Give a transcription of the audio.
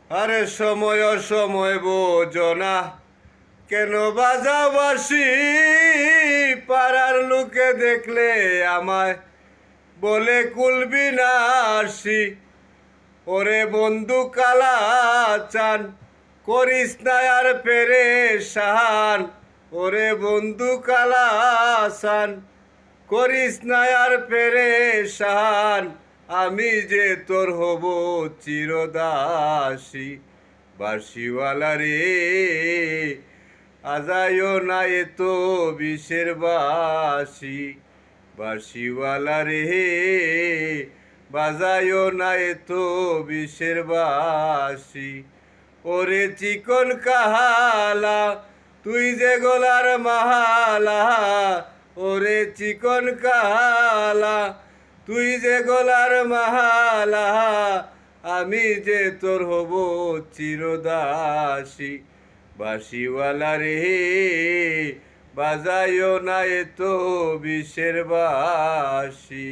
আরে সময় অসময় বোঝো না, কেন বাজাও বাঁশি? পাড়ার লোকে দেখলে আমায় বলে কুলবি না আসি। ওরে বন্ধু কালা চান, করিস না আর পেরেশান। ওরে বন্ধু কালা চান, করিস না আর পেরেশান। আমি যে তোর হব চিরদাসী। বাঁশিওয়ালা রে, আজাইও না এতো বিষের বাঁশি। বাঁশিওয়ালা রে, বাজাইও না এতো বিষের বাঁশি। ওরে চিকন কাহালা, তুই যে গলার মাহালা। ওরে চিকন কাহালা, তুই যে গলার মাহালা। আমি যে তোর হব চিরদাসী। বাঁশিওয়ালা রে, বাজাইও না এতো বিষের বাঁশি।